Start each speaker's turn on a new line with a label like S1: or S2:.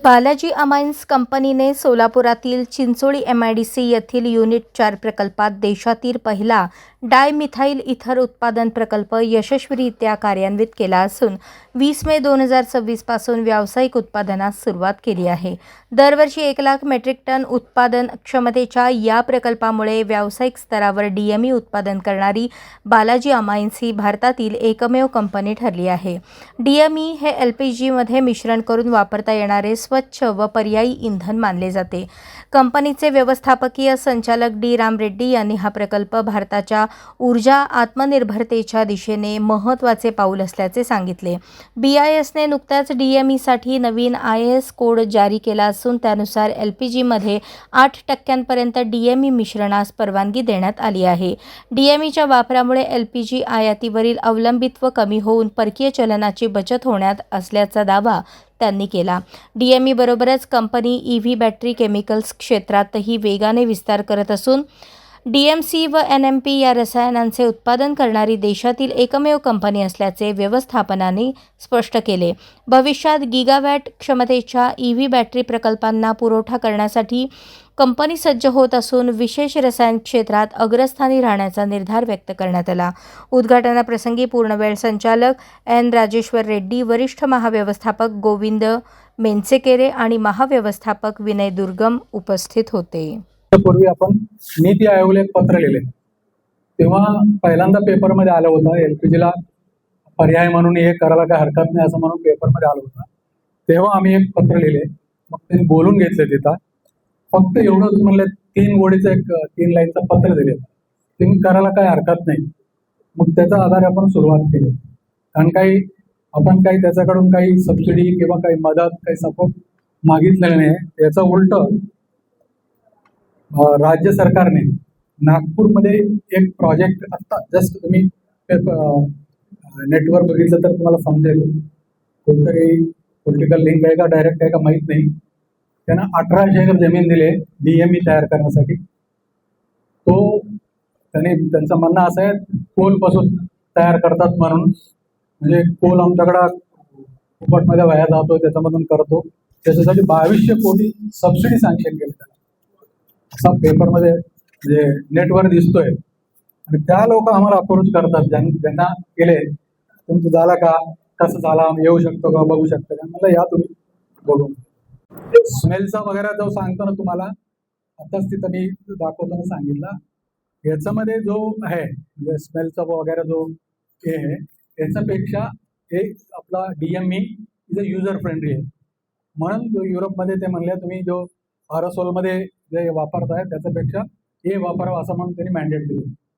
S1: Balaji amines कंपनीने सोलापुरातील Chincholi MIDC येथील unit 4 प्रकल्पात देशातील पहिला डायमिथाइल इथर उत्पादन प्रकल्प यशस्वीरित्या कार्यान्वित केला असून 20 मे 2026 पासून व्यावसायिक उत्पादनास सुरुवात केली आहे। दरवर्षी 1 लाख मेट्रिक टन उत्पादन क्षमतेच्या या प्रकल्पामुळे व्यावसायिक स्तरावर DME उत्पादन करणारी बालाजी अमाईन्स ही भारतातील एकमेव कंपनी ठरली आहे। DME हे LPG मध्ये मिश्रण करून वापरता येणारे स्वच्छ व पर्यायी इंधन मानले जाते। कंपनीचे व्यवस्थापकीय संचालक डी राम रेड्डी यांनी हा प्रकल्प भारताच्या ऊर्जा आत्मनिर्भरतेच्या दिशेने महत्त्वाचे पाऊल असल्याचे सांगितले। BIS ने नुकत्याच DME साठी नवीन IAS कोड जारी केला असून त्यानुसार LPG मध्ये 8% DME मिश्रणास परवानगी देण्यात आली आहे। DME च्या वापरामुळे LPG आयातीवरील अवलंबित्व कमी होऊन परकीय चलनाची बचत होण्यात असल्याचा दावा त्यांनी केला। DME बरोबरच कंपनी EV बॅटरी केमिकल्स क्षेत्रातही वेगाने विस्तार करत असून DMC व NMP या रसायनांचे उत्पादन करणारी देशातील एकमेव कंपनी असल्याचे व्यवस्थापनाने स्पष्ट केले। भविष्यात गिगावॅट क्षमतेच्या EV बॅटरी प्रकल्पांना पुरवठा करण्यासाठी कंपनी सज्ज होत असून विशेष रसायन क्षेत्रात अग्रस्थानी राहण्याचा निर्धार व्यक्त करण्यात आला। उद्घाटनाप्रसंगी पूर्णवेळ संचालक N राजेश्वर रेड्डी, वरिष्ठ महाव्यवस्थापक गोविंद मेनसेकेरे आणि महाव्यवस्थापक विनय दुर्गम उपस्थित होते।
S2: पूर्वी आपण नीति आयोगला एक पत्र लिहिले, तेव्हा पहिल्यांदा पेपरमध्ये आलं होतं LPGला पर्याय म्हणून हे करायला काय हरकत नाही असं म्हणून पेपरमध्ये आलं होतं। तेव्हा आम्ही एक पत्र लिहिले, मग त्यांनी बोलून घेतले तिथं, फक्त एवढंच म्हणले 3 ओळीचं एक 3 लाईनचं पत्र दिले, तुम्ही करायला काय हरकत नाही। मग त्याच्या आधारे आपण सुरुवात केली, कारण आपण काही त्याच्याकडून काही सबसिडी किंवा काही मदत काही सपोर्ट मागितलेलं नाही। याचं उलट राज्य सरकारने नागपूरमध्ये एक प्रोजेक्ट आता जस्ट तुम्ही नेटवर बघितलं तर तुम्हाला समजेल, कोणतरी पॉलिटिकल लिंक आहे का डायरेक्ट आहे का माहीत नाही, त्यांना 1800 एकर जमीन दिले DME तयार करण्यासाठी। त्यांचं म्हणणं असं आहे कोलपासून तयार करतात म्हणून, म्हणजे कोल आमच्याकडं फुकटमध्ये वाया जातो त्याच्यामधून करतो, त्याच्यासाठी 2200 कोटी सबसिडी सँक्शन केली त्याला, असा पेपरमध्ये म्हणजे नेटवर दिसतोय। आणि त्या लोक आम्हाला अप्रोच करतात ज्यांना केले, तुमचं झाला का, कसं झाला, येऊ शकतो का, बघू शकतो का, मला या तुम्ही बघून। स्मेलचा वगैरे जो सांगतो ना तुम्हाला, आताच तिथं मी दाखवताना सांगितलं, याच्यामध्ये जो आहे म्हणजे स्मेलचा वगैरे जो हे आहे याच्यापेक्षा हे आपला DME इज युजर फ्रेंडली आहे, म्हणून युरोपमध्ये ते म्हणले तुम्ही जो मध्ये जे वापरताय त्याच्यापेक्षा हे वापरावं असं म्हणून त्यांनी मॅन्डेट दिलं।